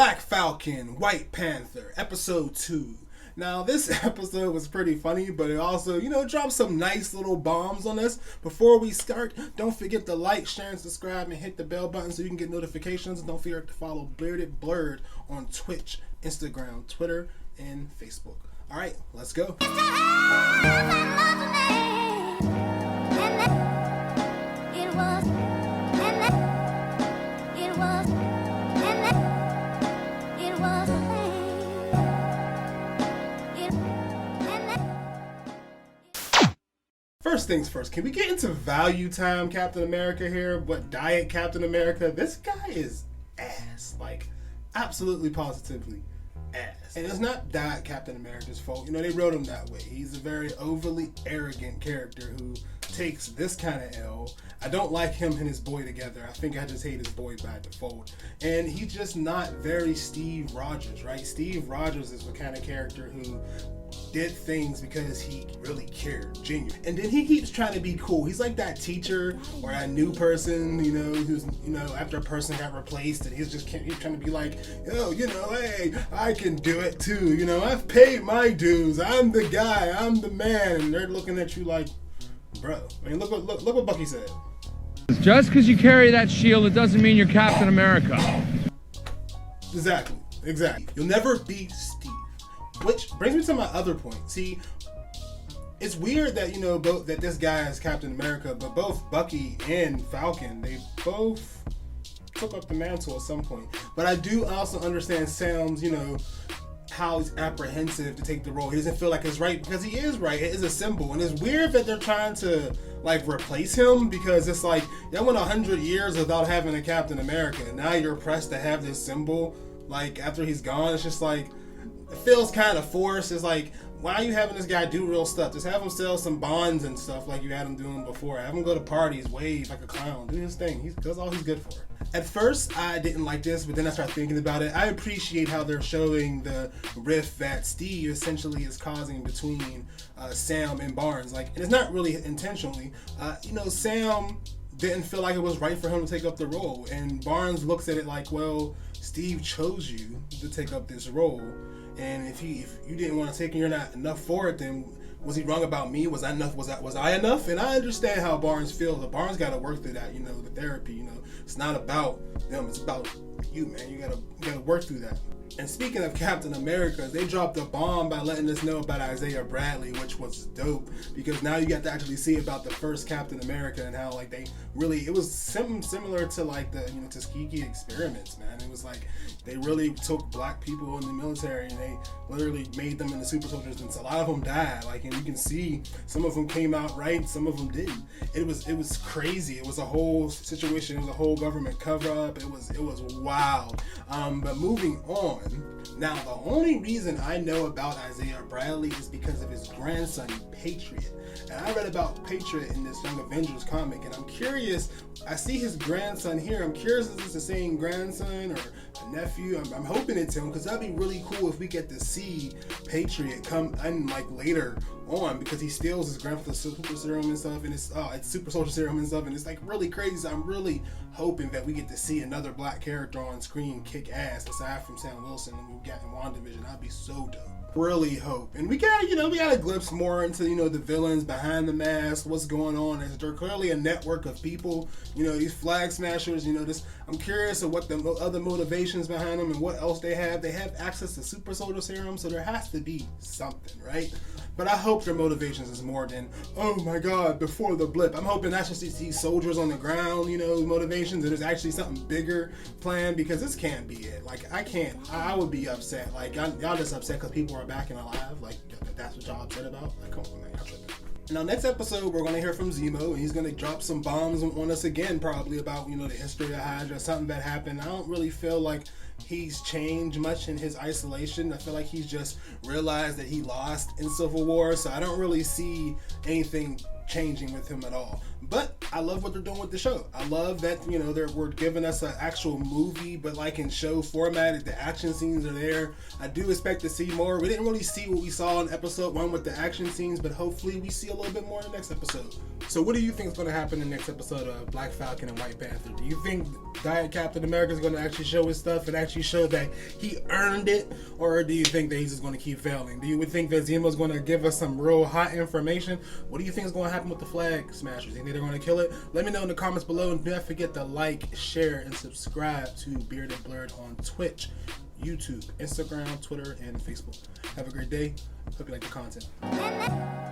Black Falcon, White Panther, episode 2. Now, this episode was pretty funny, but it also, dropped some nice little bombs on us. Before we start, don't forget to like, share, and subscribe, and hit the bell button so you can get notifications. Don't forget to follow Bearded Blurred on Twitch, Instagram, Twitter, and Facebook. All right, let's go. First things first, can we get into value time Captain America here? What diet Captain America? This guy is ass. Like, absolutely positively ass. And it's not that Captain America's fault. They wrote him that way. He's a very overly arrogant character who takes this kind of L. I don't like him and his boy together. I think I just hate his boy by default. And he's just not very Steve Rogers, right? Steve Rogers is the kind of character who did things because he really cared, genuine. And then he keeps trying to be cool. He's like that teacher or that new person, who's, after a person got replaced and he's trying to be like, hey, I can do it too. I've paid my dues. I'm the guy. I'm the man. And they're looking at you like, bro. I mean, look what Bucky said. Just because you carry that shield, it doesn't mean you're Captain America. Exactly. You'll never be Steve. Which brings me to my other point. See, it's weird that, both that this guy is Captain America, but both Bucky and Falcon, they both took up the mantle at some point. But I do also understand Sam's, how he's apprehensive to take the role. He doesn't feel like it's right because he is right. It is a symbol. And it's weird that they're trying to replace him because it's like, y'all went 100 years without having a Captain America. And now you're pressed to have this symbol. After he's gone, it's just like, it feels kind of forced. It's like, why are you having this guy do real stuff? Just have him sell some bonds and stuff like you had him doing before. Have him go to parties, wave like a clown, do his thing. That's all he's good for. At first, I didn't like this, but then I started thinking about it. I appreciate how they're showing the rift that Steve essentially is causing between Sam and Barnes. And it's not really intentionally. Sam didn't feel like it was right for him to take up the role. And Barnes looks at it like, well, Steve chose you to take up this role. And if you didn't want to take it, you're not enough for it, then was he wrong about me? Was I enough? Was I enough? And I understand how Barnes feels. But Barnes got to work through that, the therapy. It's not about them. It's about you, man. You gotta work through that. And speaking of Captain America, they dropped a bomb by letting us know about Isaiah Bradley, which was dope because now you get to actually see about the first Captain America and how it was similar to the Tuskegee experiments, man. It was like they really took black people in the military and they literally made them into super soldiers, and a lot of them died. And you can see some of them came out right, some of them didn't. It was crazy. It was a whole situation. It was a whole government cover up. It was wild. But moving on. Now, the only reason I know about Isaiah Bradley is because of his grandson, Patriot. And I read about Patriot in this Young Avengers comic, and I'm curious. I see his grandson here. I'm curious if it's the same grandson or a nephew. I'm hoping it's him because that'd be really cool if we get to see Patriot come in later on, because he steals his grandfather's super serum and stuff, and it's super soldier serum and stuff, and it's really crazy. So I'm really hoping that we get to see another black character on screen kick ass aside from Sam Wilson and we got in WandaVision. That'd be so dope. Really hope. And we got a glimpse more into, the villains behind the mask, what's going on. They're clearly a network of people, these flag smashers, I'm curious of what the other motivations behind them and what else they have. They have access to super soldier serum, so there has to be something, right? But I hope their motivations is more than, oh my God, before the blip. I'm hoping that's just these soldiers on the ground, motivations, and there's actually something bigger planned, because this can't be it. I would be upset. Y'all just upset because people are back and alive. That's what y'all upset about? Come on, man, y'all tripping. Now, next episode, we're going to hear from Zemo, and he's going to drop some bombs on us again, probably about, the history of Hydra, something that happened. I don't really feel like he's changed much in his isolation. I feel like he's just realized that he lost in Civil War, so I don't really see anything changing with him at all. But I love what they're doing with the show. I love that, you know, we're giving us an actual movie, but like in show format. The action scenes are there. I do expect to see more. We didn't really see what we saw in episode 1 with the action scenes, but hopefully we see a little bit more in the next episode. So what do you think is going to happen in the next episode of Black Falcon and White Panther? Do you think Diet Captain America is going to actually show his stuff and actually show that he earned it? Or do you think that he's just going to keep failing? Do you think that Zemo's going to give us some real hot information? What do you think is going to happen with the Flag Smashers? Think they're going to kill it? Let me know in the comments below, and do not forget to like, share, and subscribe to Bearded Blurred on Twitch, YouTube, Instagram, Twitter, and Facebook. Have a great day. Hope you like the content.